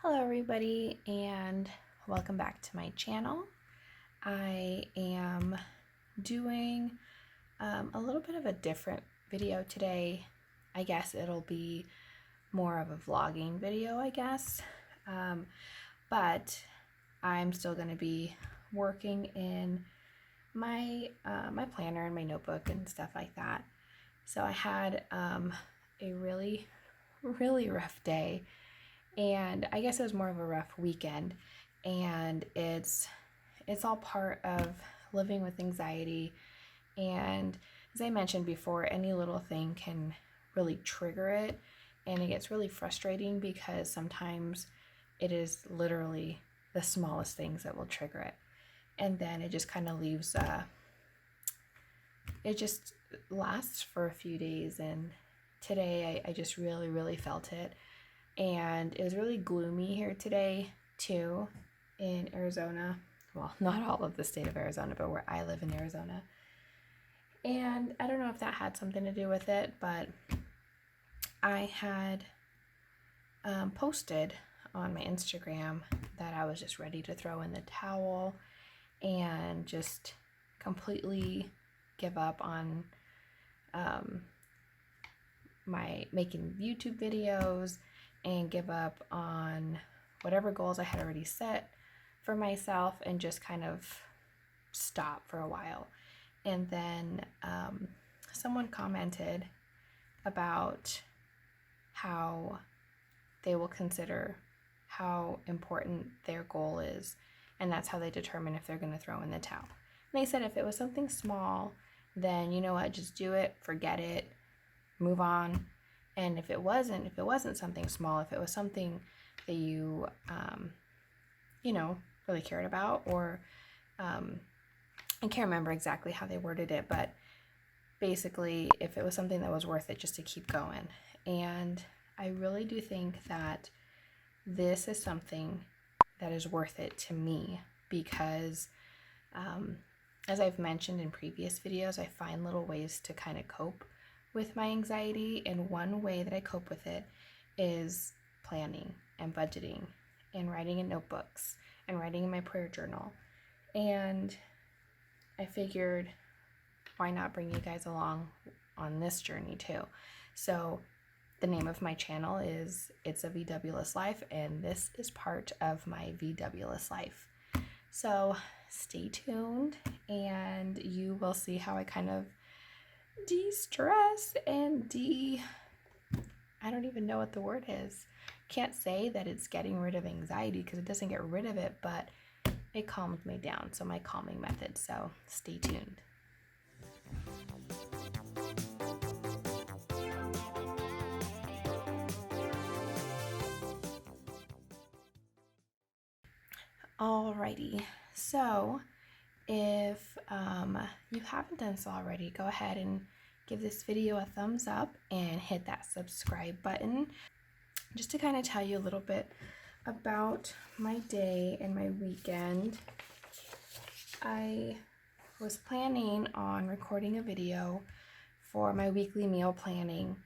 Hello everybody and welcome back to my channel. I am doing a little bit of a different video today. I guess it'll be more of a vlogging video, I guess. But I'm still going to be working in my my planner and my notebook and stuff like that. So I had a really rough day. And I guess it was more of a rough weekend, and it's all part of living with anxiety. And as I mentioned before, any little thing can really trigger it, and it gets really frustrating because sometimes it is literally the smallest things that will trigger it, and then it just kind of leaves it just lasts for a few days. And today I just really felt it. And it was really gloomy here today too in Arizona. Well, not all of the state of Arizona, but where I live in Arizona. And I don't know if that had something to do with it, but I had posted on my Instagram that I was just ready to throw in the towel and just completely give up on my making YouTube videos and give up on whatever goals I had already set for myself and just kind of stop for a while. And then someone commented about how they will consider how important their goal is, and that's how they determine if they're going to throw in the towel. And they said if it was something small, then you know what, just do it, forget it, move on. And if it wasn't something small, if it was something that you really cared about, or I can't remember exactly how they worded it, but basically if it was something that was worth it, just to keep going. And I really do think that this is something that is worth it to me, because as I've mentioned in previous videos, I find little ways to kind of cope with my anxiety, and one way that I cope with it is planning and budgeting and writing in notebooks and writing in my prayer journal. And I figured, why not bring you guys along on this journey too? So the name of my channel is It's a VDubulous Life, and this is part of my VDubulous life. So stay tuned and you will see how I kind of de-stress and I don't even know what the word is. Can't say that it's getting rid of anxiety because it doesn't get rid of it, but it calmed me down. So my calming method. So stay tuned. Alrighty. So if you haven't done so already, go ahead and give this video a thumbs up and hit that subscribe button. Just to kind of tell you a little bit about my day and my weekend, I was planning on recording a video for my weekly meal planning,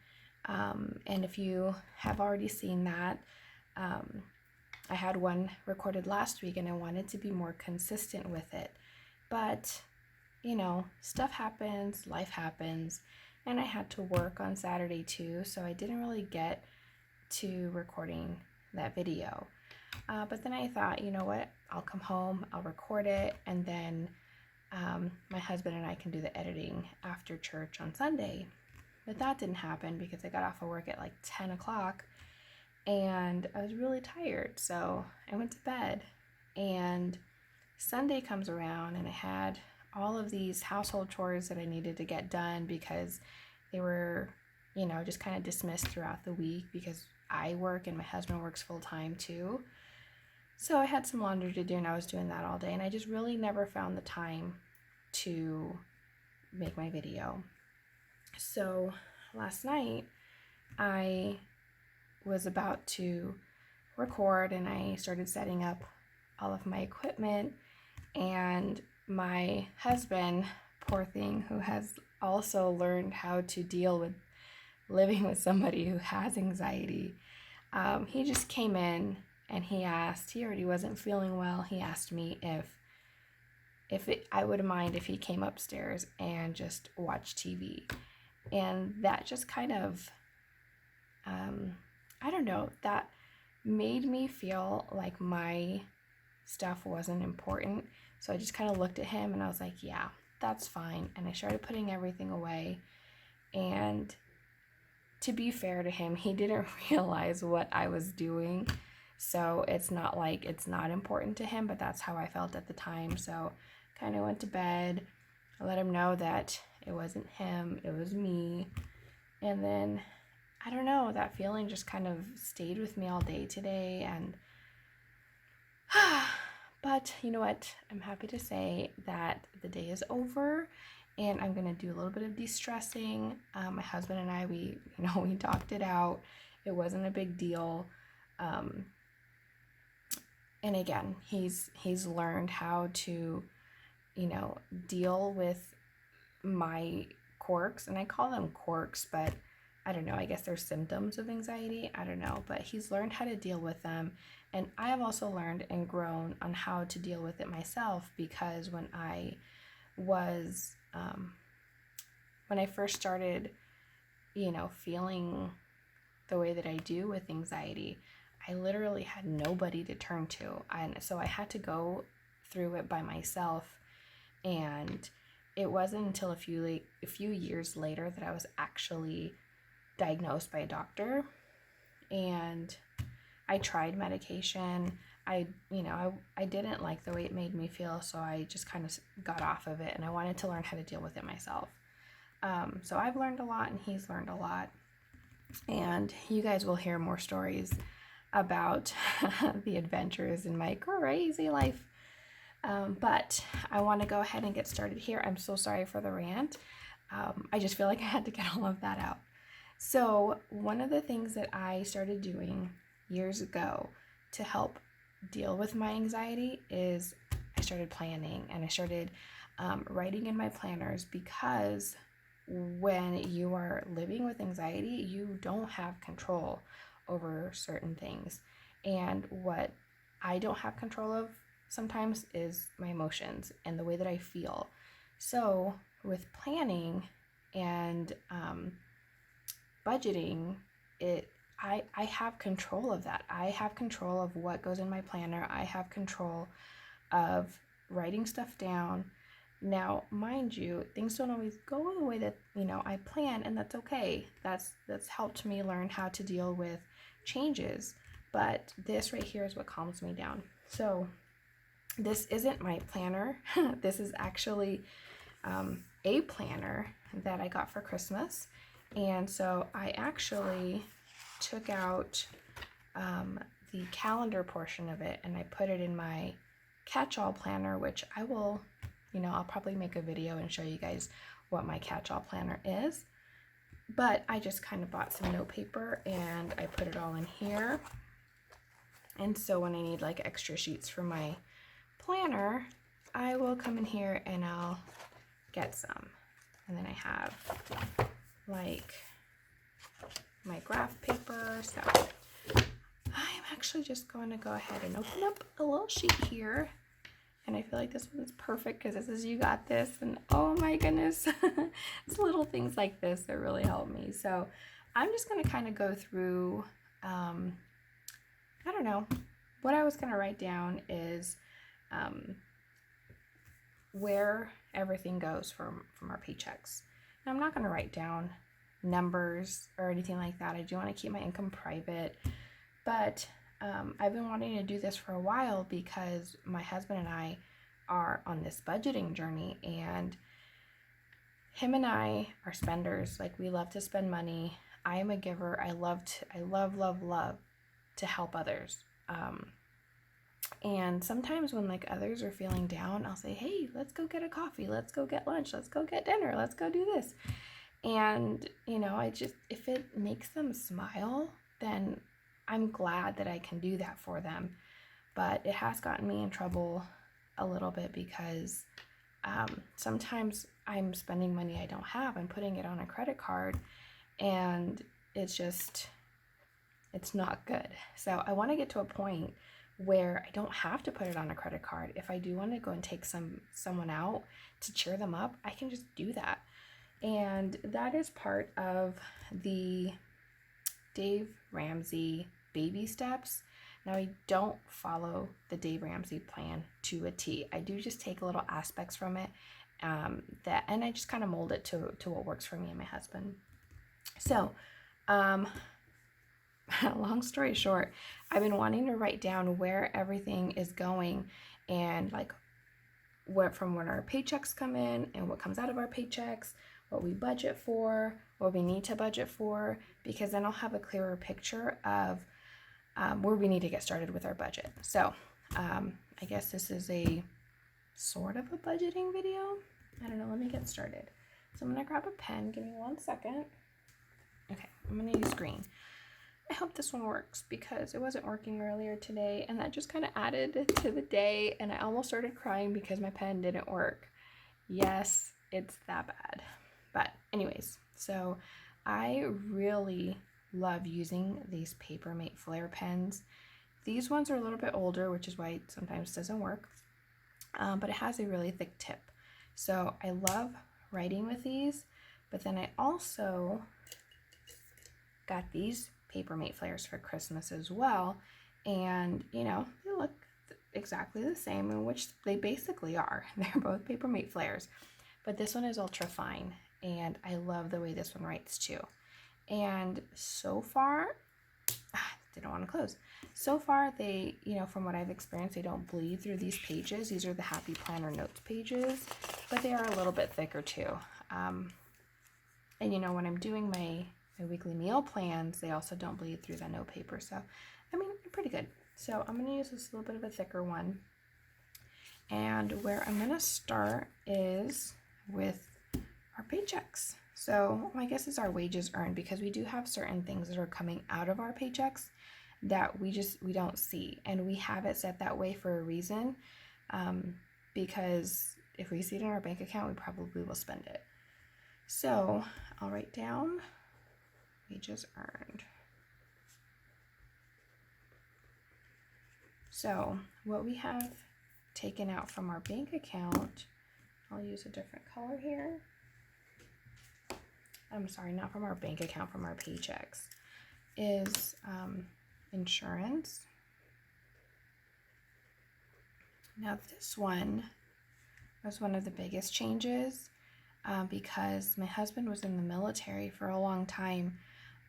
and if you have already seen that, I had one recorded last week and I wanted to be more consistent with it. But stuff happens, life happens, and I had to work on Saturday too, so I didn't really get to recording that video. But then I thought, you know what, I'll come home, I'll record it, and then my husband and I can do the editing after church on Sunday. But that didn't happen because I got off of work at like 10 o'clock and I was really tired, so I went to bed. And Sunday comes around and I had all of these household chores that I needed to get done because they were, just kind of dismissed throughout the week because I work and my husband works full time too. So I had some laundry to do and I was doing that all day, and I just really never found the time to make my video. So last night I was about to record and I started setting up all of my equipment, and my husband, poor thing, who has also learned how to deal with living with somebody who has anxiety, he just came in and he already wasn't feeling well. He asked me if I would mind if he came upstairs and just watched TV. And that just kind of, I don't know, that made me feel like my stuff wasn't important. So I just kind of looked at him and I was like, yeah, that's fine. And I started putting everything away. And to be fair to him, he didn't realize what I was doing. So it's not like it's not important to him, but that's how I felt at the time. So kind of went to bed. I let him know that it wasn't him, it was me. And then, I don't know, that feeling just kind of stayed with me all day today. And but you know what? I'm happy to say that the day is over and I'm going to do a little bit of de-stressing. My husband and I, we talked it out. It wasn't a big deal. And again, he's learned how to, deal with my quirks, and I call them quirks, but I don't know, I guess they're symptoms of anxiety. I don't know, but he's learned how to deal with them. And I have also learned and grown on how to deal with it myself, because when I was, when I first started, feeling the way that I do with anxiety, I literally had nobody to turn to. And so I had to go through it by myself. And it wasn't until a few years later that I was actually diagnosed by a doctor. And I tried medication. I didn't like the way it made me feel, so I just kind of got off of it, and I wanted to learn how to deal with it myself. So I've learned a lot, and he's learned a lot. And you guys will hear more stories about the adventures in my crazy life. But I want to go ahead and get started here. I'm so sorry for the rant. I just feel like I had to get all of that out. So one of the things that I started doing years ago to help deal with my anxiety is I started planning, and I started writing in my planners, because when you are living with anxiety, you don't have control over certain things. And what I don't have control of sometimes is my emotions and the way that I feel. So with planning and budgeting, I have control of that. I have control of what goes in my planner. I have control of writing stuff down. Now, mind you, things don't always go the way that, I plan, and that's okay. That's helped me learn how to deal with changes. But this right here is what calms me down. So this isn't my planner. This is actually a planner that I got for Christmas. And so I actually took out the calendar portion of it, and I put it in my catch-all planner, which I will, I'll probably make a video and show you guys what my catch-all planner is. But I just kind of bought some note paper and I put it all in here. And so when I need like extra sheets for my planner, I will come in here and I'll get some. And then I have like my graph paper. So I'm actually just going to go ahead and open up a little sheet here. And I feel like this one's perfect because this is You Got This. And oh my goodness, it's little things like this that really help me. So I'm just going to kind of go through, I don't know, what I was going to write down is where everything goes from our paychecks. And I'm not going to write down numbers or anything like that. I do want to keep my income private. But I've been wanting to do this for a while because my husband and I are on this budgeting journey, and him and I are spenders. Like, we love to spend money. I am a giver. I love to help others. And sometimes when like others are feeling down, I'll say, hey, let's go get a coffee. Let's go get lunch. Let's go get dinner. Let's go do this. And, if it makes them smile, then I'm glad that I can do that for them. But it has gotten me in trouble a little bit because sometimes I'm spending money I don't have. I'm putting it on a credit card, and it's it's not good. So I want to get to a point where I don't have to put it on a credit card. If I do want to go and take someone out to cheer them up, I can just do that. And that is part of the Dave Ramsey baby steps. Now, I don't follow the Dave Ramsey plan to a T. I do just take little aspects from it, and I just kind of mold it to what works for me and my husband. So, long story short, I've been wanting to write down where everything is going, and like from when our paychecks come in and what comes out of our paychecks, what we budget for, what we need to budget for, because then I'll have a clearer picture of where we need to get started with our budget. So I guess this is a sort of a budgeting video. I don't know, let me get started. So I'm gonna grab a pen, give me 1 second. Okay, I'm gonna use green. I hope this one works because it wasn't working earlier today, and that just kind of added to the day, and I almost started crying because my pen didn't work. Yes, it's that bad. But anyways, so I really love using these Papermate Flare pens. These ones are a little bit older, which is why it sometimes doesn't work, but it has a really thick tip. So I love writing with these, but then I also got these Papermate Flares for Christmas as well, and you know, they look exactly the same, in which they basically are. They're both Papermate Flares, but this one is ultra fine, and I love the way this one writes too. And so far, didn't want to close. So far, they, you know, from what I've experienced, they don't bleed through these pages. These are the Happy Planner Notes pages, but they are a little bit thicker too. And you know, when I'm doing my weekly meal plans, they also don't bleed through the note paper. So, I mean, pretty good. So I'm going to use this little bit of a thicker one. And where I'm going to start is with our paychecks. So I guess it's our wages earned, because we do have certain things that are coming out of our paychecks that we don't see. And we have it set that way for a reason, because if we see it in our bank account, we probably will spend it. So I'll write down wages earned. So what we have taken out from our bank account, I'll use a different color here. I'm sorry, not from our bank account, from our paychecks, is insurance. Now this one was one of the biggest changes because my husband was in the military for a long time,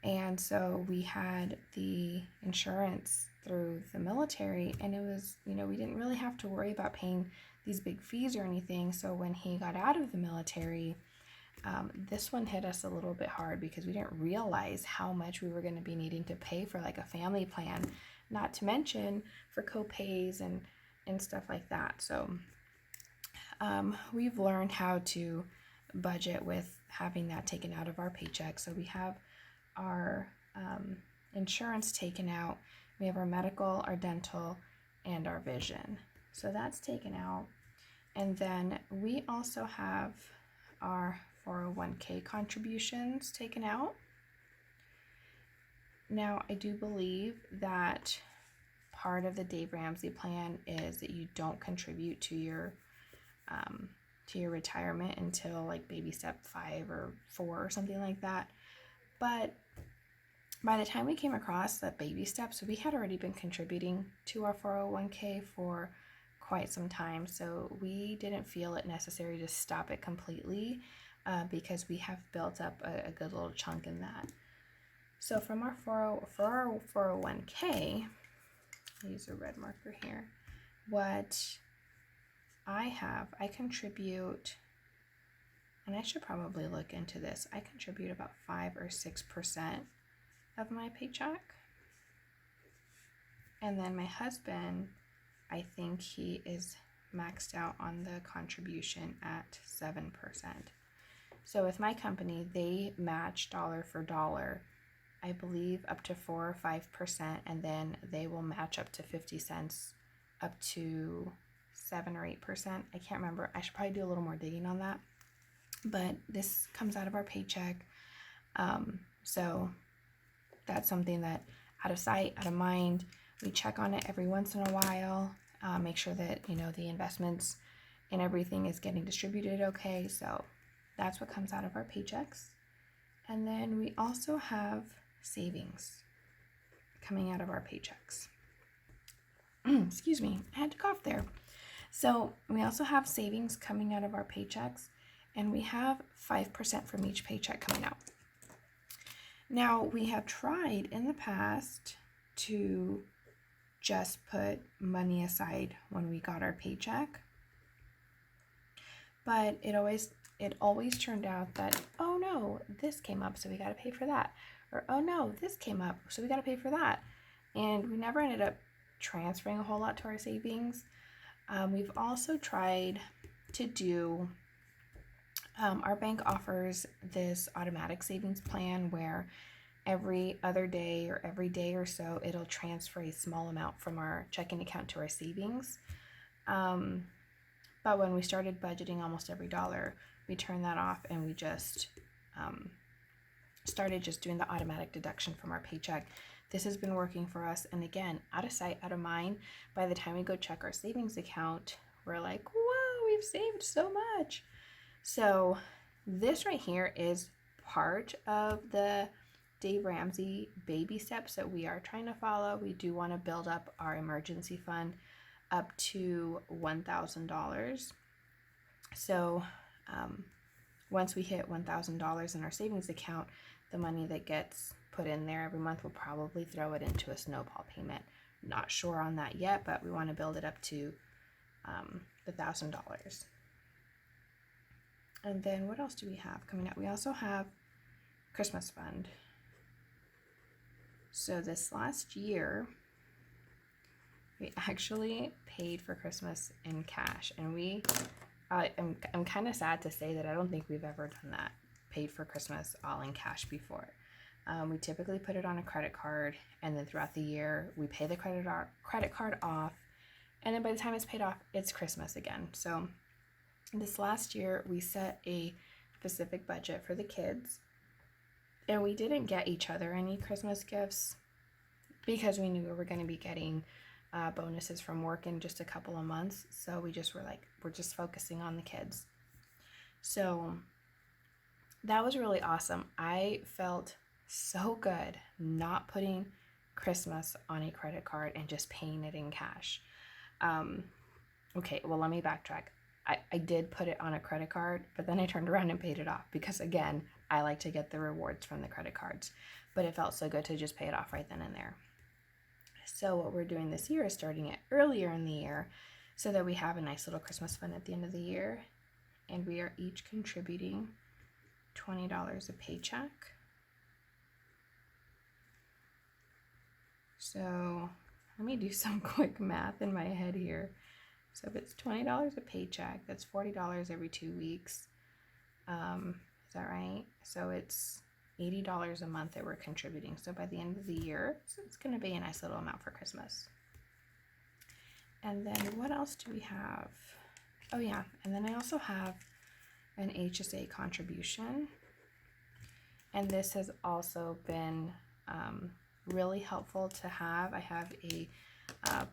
and so we had the insurance through the military, and it was, you know, we didn't really have to worry about paying these big fees or anything. So when he got out of the military, this one hit us a little bit hard because we didn't realize how much we were going to be needing to pay for like a family plan, not to mention for co-pays and stuff like that. So we've learned how to budget with having that taken out of our paycheck. So we have our insurance taken out, we have our medical, our dental, and our vision. So that's taken out. And then we also have our 401k contributions taken out. Now, I do believe that part of the Dave Ramsey plan is that you don't contribute to your retirement until like baby step 5 or 4 or something like that. But by the time we came across the baby steps, we had already been contributing to our 401k for quite some time, so we didn't feel it necessary to stop it completely because we have built up a good little chunk in that. So from our 401k, I'll use a red marker here, what I contribute, and I should probably look into this, I contribute about 5 or 6% of my paycheck. And then my husband, I think he is maxed out on the contribution at 7%. So with my company, they match dollar for dollar, I believe up to 4 or 5%, and then they will match up to 50 cents up to 7 or 8%. I can't remember. I should probably do a little more digging on that. But this comes out of our paycheck. So that's something that out of sight, out of mind. We check on it every once in a while, make sure that, you know, the investments and everything is getting distributed okay. So that's what comes out of our paychecks. And then we also have savings coming out of our paychecks. Excuse me, I had to cough there. So we also have savings coming out of our paychecks, and we have 5% from each paycheck coming out. Now, we have tried in the past to just put money aside when we got our paycheck, but it always turned out that, oh no, this came up, so we got to pay for that, or oh no, this came up, so we got to pay for that, and we never ended up transferring a whole lot to our savings. We've also tried to do, our bank offers this automatic savings plan where every other day or every day or so, it'll transfer a small amount from our checking account to our savings. But when we started budgeting almost every dollar, we turned that off, and we just started just doing the automatic deduction from our paycheck. This has been working for us, and again, out of sight, out of mind. By the time we go check our savings account, we're like, whoa, we've saved so much. So this right here is part of the Dave Ramsey baby steps that we are trying to follow. We do want to build up our emergency fund up to $1,000. So once we hit $1,000 in our savings account, the money that gets put in there every month will probably throw it into a snowball payment. Not sure on that yet, but we want to build it up to the $1,000. And then what else do we have coming up? We also have Christmas fund. So this last year, we actually paid for Christmas in cash, and I'm kind of sad to say that I don't think we've ever done that, paid for Christmas all in cash before. We typically put it on a credit card, and then throughout the year, we pay the credit card off, and then by the time it's paid off, it's Christmas again. So this last year, we set a specific budget for the kids, and we didn't get each other any Christmas gifts because we knew we were going to be getting bonuses from work in just a couple of months. So we just were like, we're just focusing on the kids. So that was really awesome. I felt so good not putting Christmas on a credit card and just paying it in cash. Okay, well, let me backtrack. I did put it on a credit card, but then I turned around and paid it off because, again, I like to get the rewards from the credit cards, but it felt so good to just pay it off right then and there. So what we're doing this year is starting it earlier in the year so that we have a nice little Christmas fund at the end of the year, and we are each contributing $20 a paycheck. So let me do some quick math in my head here. So if it's $20 a paycheck, that's $40 every 2 weeks. Is that right? So it's $80 a month that we're contributing. So by the end of the year, it's going to be a nice little amount for Christmas. And then what else do we have? Oh yeah, and then I also have an HSA contribution. And this has also been really helpful to have. I have a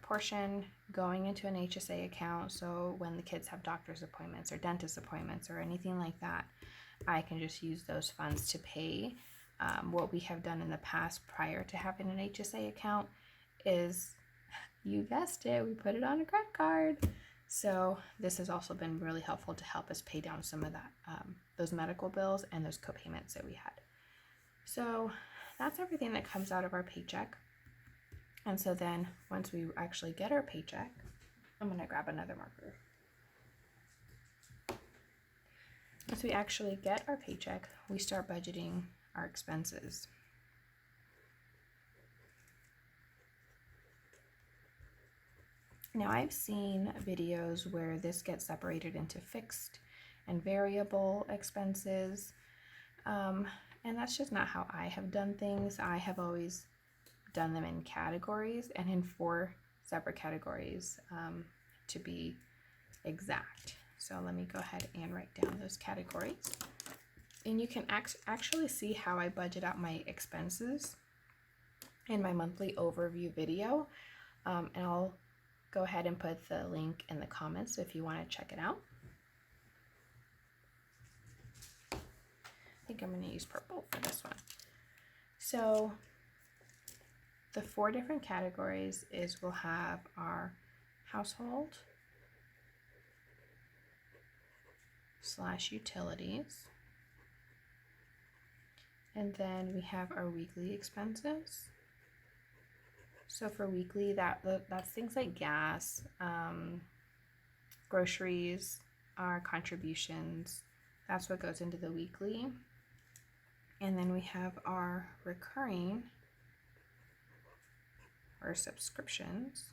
portion going into an HSA account, so when the kids have doctor's appointments or dentist appointments or anything like that, I can just use those funds to pay. What we have done in the past prior to having an HSA account is, you guessed it, we put it on a credit card. So this has also been really helpful to help us pay down some of that, those medical bills and those co-payments that we had. So that's everything that comes out of our paycheck. And so then once we actually get our paycheck, I'm going to grab another marker. Once we actually get our paycheck, we start budgeting our expenses. Now, I've seen videos where this gets separated into fixed and variable expenses, and that's just not how I have done things. I have always done them in categories and in 4 separate categories, to be exact. So let me go ahead and write down those categories. And you can actually see how I budget out my expenses in my monthly overview video. And I'll go ahead and put the link in the comments if you want to check it out. I think I'm going to use purple for this one. So the 4 different categories is we'll have our household / utilities, and then we have our weekly expenses. So for weekly, that's things like gas, groceries, our contributions. That's what goes into the weekly. And then we have our recurring, or subscriptions.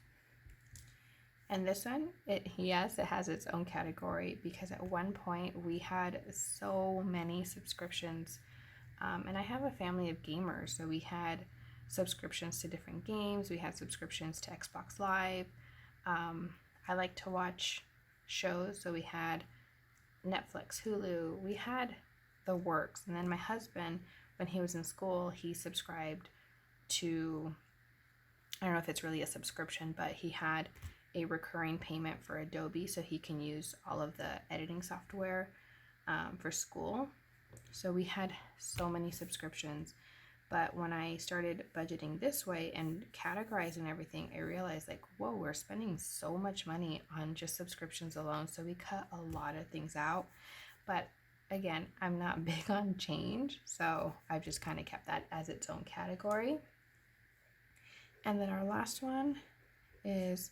And this one, yes, it has its own category, because at one point we had so many subscriptions. And I have a family of gamers, so we had subscriptions to different games. We had subscriptions to Xbox Live. I like to watch shows, so we had Netflix, Hulu. We had the works. And then my husband, when he was in school, he subscribed to, I don't know if it's really a subscription, but he had a recurring payment for Adobe, so he can use all of the editing software for school. So we had so many subscriptions. But when I started budgeting this way and categorizing everything, I realized, like, whoa, we're spending so much money on just subscriptions alone. So we cut a lot of things out. But again, I'm not big on change, so I've just kind of kept that as its own category. And then our last one is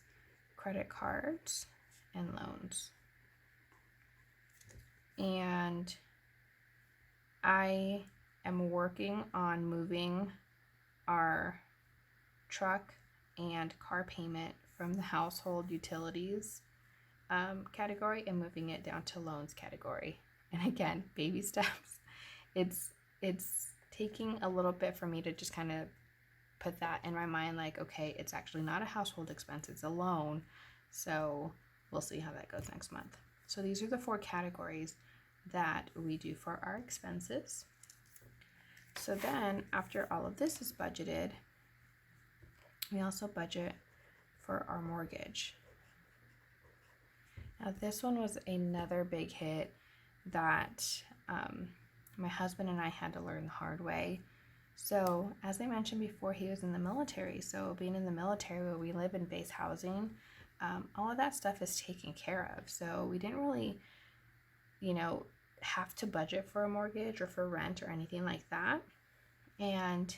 credit cards and loans. And I am working on moving our truck and car payment from the household utilities category and moving it down to loans category. And again, baby steps. It's taking a little bit for me to just kind of put that in my mind, like, okay, it's actually not a household expense, it's a loan. So we'll see how that goes next month. So these are the 4 categories that we do for our expenses. So then after all of this is budgeted, we also budget for our mortgage. Now this one was another big hit that my husband and I had to learn the hard way. So as I mentioned before, he was in the military. So being in the military, where we live in base housing, all of that stuff is taken care of. So we didn't really, have to budget for a mortgage or for rent or anything like that. And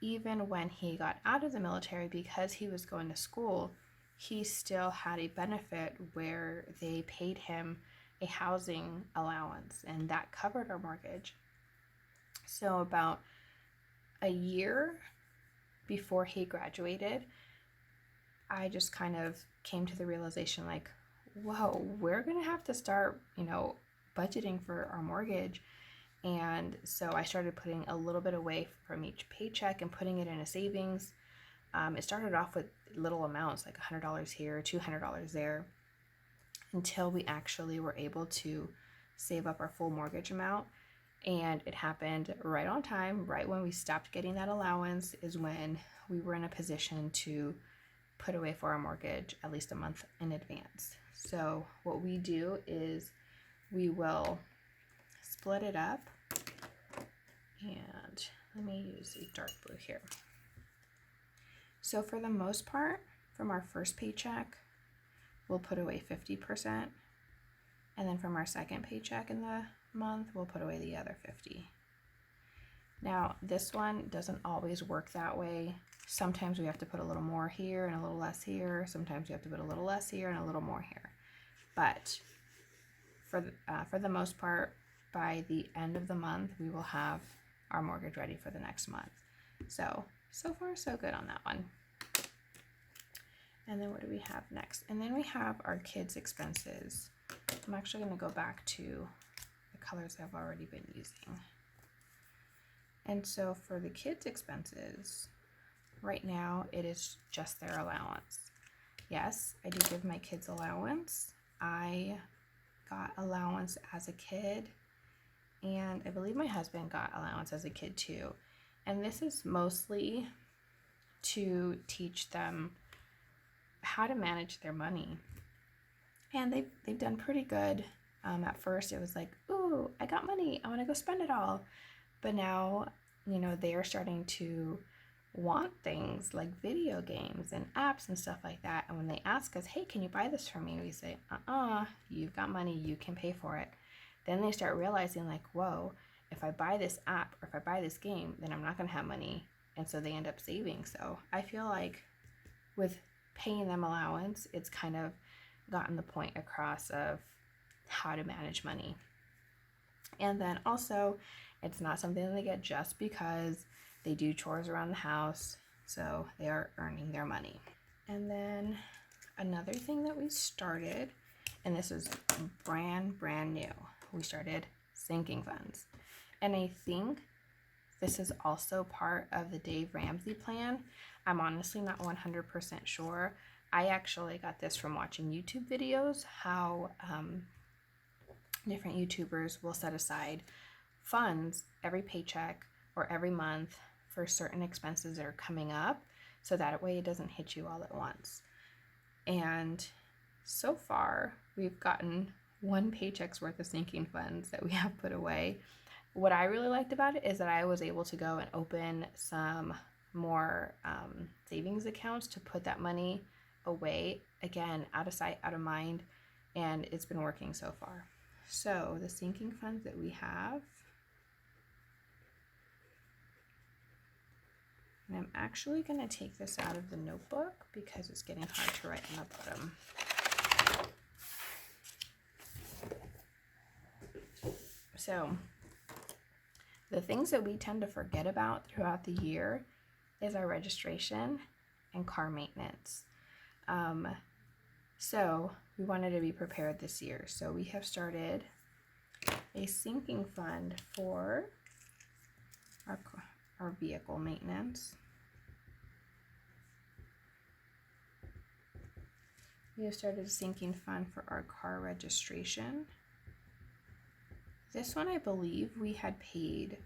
even when he got out of the military, because he was going to school, he still had a benefit where they paid him a housing allowance, and that covered our mortgage. So about a year before he graduated, I just kind of came to the realization, like, whoa, we're gonna have to start, budgeting for our mortgage. And so I started putting a little bit away from each paycheck and putting it in a savings. It started off with little amounts, like $100 here, $200 there, until we actually were able to save up our full mortgage amount. And it happened right on time. Right when we stopped getting that allowance is when we were in a position to put away for our mortgage at least a month in advance. So what we do is we will split it up, and let me use a dark blue here. So for the most part, from our first paycheck, we'll put away 50%, and then from our second paycheck in the month, we'll put away the other 50. Now, this one doesn't always work that way. Sometimes we have to put a little more here and a little less here. Sometimes we have to put a little less here and a little more here. But for the most part, by the end of the month, we will have our mortgage ready for the next month. So far, so good on that one. And then what do we have next? And then we have our kids' expenses. I'm actually going to go back to the colors I've already been using. And so for the kids' expenses, right now it is just their allowance. Yes, I do give my kids allowance. I got allowance as a kid, and I believe my husband got allowance as a kid too. And this is mostly to teach them how to manage their money. And they've done pretty good. At first it was like, ooh, I got money, I want to go spend it all. But now, they are starting to want things like video games and apps and stuff like that. And when they ask us, hey, can you buy this for me? We say, you've got money, you can pay for it. Then they start realizing like, whoa, if I buy this app or if I buy this game, then I'm not going to have money. And so they end up saving. So I feel like with paying them allowance, it's kind of gotten the point across of how to manage money. And then also, it's not something that they get just because they do chores around the house, so they are earning their money. And then another thing that we started, and this is brand new, we started sinking funds. And I think this is also part of the Dave Ramsey plan. I'm honestly not 100% sure. I actually got this from watching YouTube videos, how different YouTubers will set aside funds every paycheck or every month for certain expenses that are coming up, so that way it doesn't hit you all at once. And so far, we've gotten one paycheck's worth of sinking funds that we have put away. What I really liked about it is that I was able to go and open some more savings accounts to put that money away, again, out of sight, out of mind, and it's been working so far. So the sinking funds that we have, and I'm actually going to take this out of the notebook because it's getting hard to write on the bottom. So the things that we tend to forget about throughout the year is our registration and car maintenance. So we wanted to be prepared this year. So we have started a sinking fund for our vehicle maintenance. We have started a sinking fund for our car registration. This one, I believe we had paid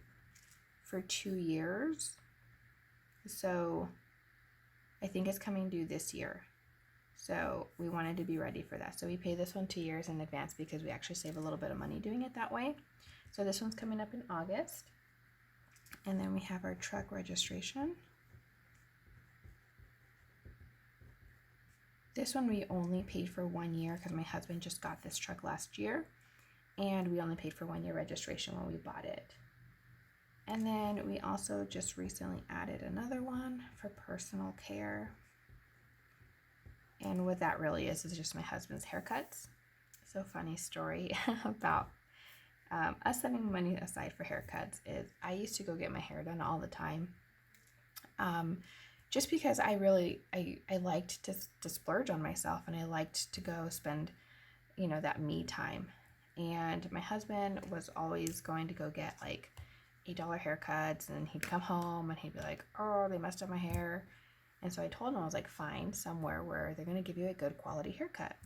for 2 years. So I think it's coming due this year. So we wanted to be ready for that. So we pay this one 2 years in advance because we actually save a little bit of money doing it that way. So this one's coming up in August. And then we have our truck registration. This one we only paid for 1 year because my husband just got this truck last year. And we only paid for 1 year registration when we bought it. And then we also just recently added another one for personal care. And what that really is just my husband's haircuts. So funny story about us setting money aside for haircuts is I used to go get my hair done all the time. Just because I liked to splurge on myself, and I liked to go spend, that me time. And my husband was always going to go get like $8 haircuts, and he'd come home and he'd be like, oh, they messed up my hair. And so I told him, I was like, find somewhere where they're going to give you a good quality haircut.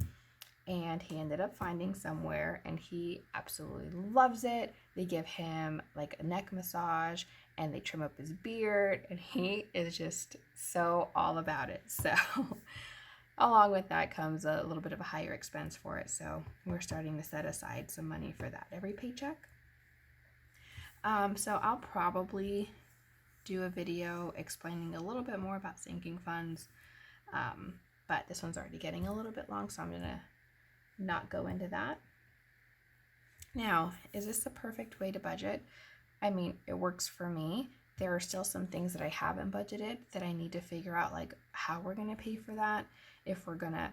And he ended up finding somewhere, and he absolutely loves it. They give him like a neck massage, and they trim up his beard, and he is just so all about it. So along with that comes a little bit of a higher expense for it. So we're starting to set aside some money for that every paycheck. So I'll probably do a video explaining a little bit more about sinking funds, but this one's already getting a little bit long, so I'm gonna not go into that. Now, is this the perfect way to budget? I mean, it works for me. There are still some things that I haven't budgeted that I need to figure out, like how we're gonna pay for that, if we're gonna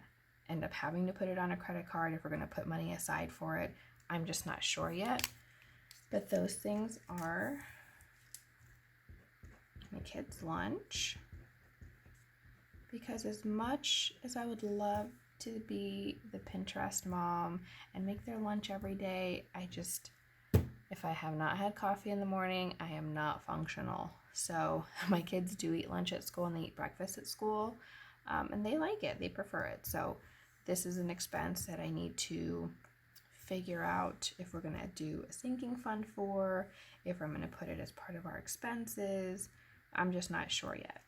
end up having to put it on a credit card, if we're gonna put money aside for it. I'm just not sure yet. But those things are my kids' lunch, because as much as I would love to be the Pinterest mom and make their lunch every day, if I have not had coffee in the morning, I am not functional. So my kids do eat lunch at school and they eat breakfast at school, and they like it, they prefer it. So this is an expense that I need to figure out if we're going to do a sinking fund for, if I'm going to put it as part of our expenses. I'm just not sure yet.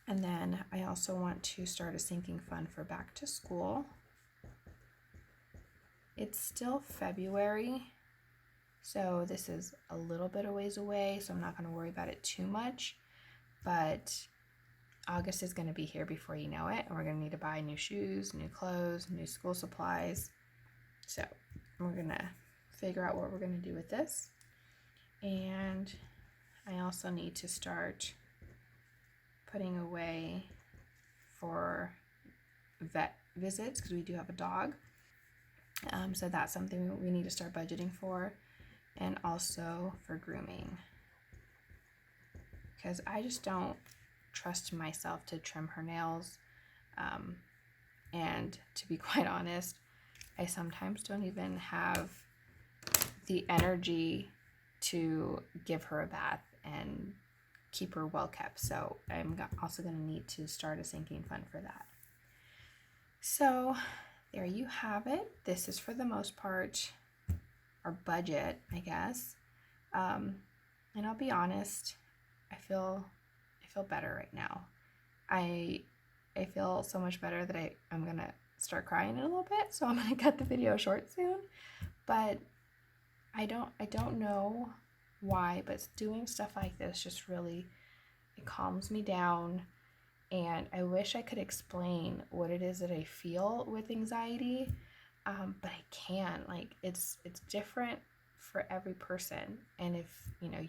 And then I also want to start a sinking fund for back to school. It's still February, so this is a little bit of ways away, so I'm not going to worry about it too much. But August is going to be here before you know it, and we're going to need to buy new shoes, new clothes, new school supplies. So we're going to figure out what we're going to do with this. And I also need to start putting away for vet visits because we do have a dog. So that's something we need to start budgeting for, and also for grooming, because I just don't trust myself to trim her nails. And to be quite honest, I sometimes don't even have the energy to give her a bath and keep her well kept. So I'm also going to need to start a sinking fund for that. So there you have it. This is for the most part our budget, I guess. And I'll be honest, I feel better right now. I feel so much better that I'm gonna start crying in a little bit, so I'm gonna cut the video short soon. But I don't know why, but doing stuff like this just really, it calms me down. And I wish I could explain what it is that I feel with anxiety, but I can't. Like, it's different for every person. And if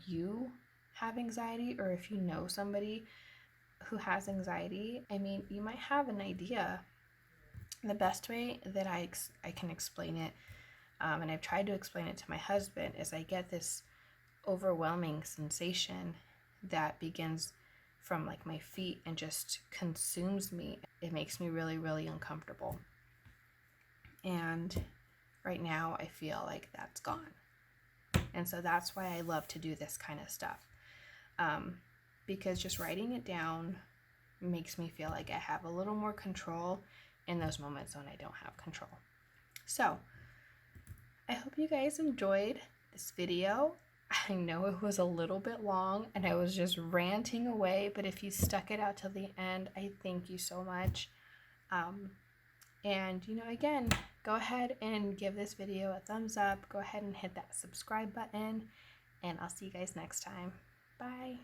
you have anxiety, or if you know somebody who has anxiety, I mean, you might have an idea. The best way that I can explain it, and I've tried to explain it to my husband, is I get this overwhelming sensation that begins from like my feet and just consumes me. It makes me really, really uncomfortable. And right now I feel like that's gone. And so that's why I love to do this kind of stuff. Because just writing it down makes me feel like I have a little more control in those moments when I don't have control. So I hope you guys enjoyed this video. I know it was a little bit long and I was just ranting away, but if you stuck it out till the end, I thank you so much. And again, go ahead and give this video a thumbs up. Go ahead and hit that subscribe button, and I'll see you guys next time. Bye.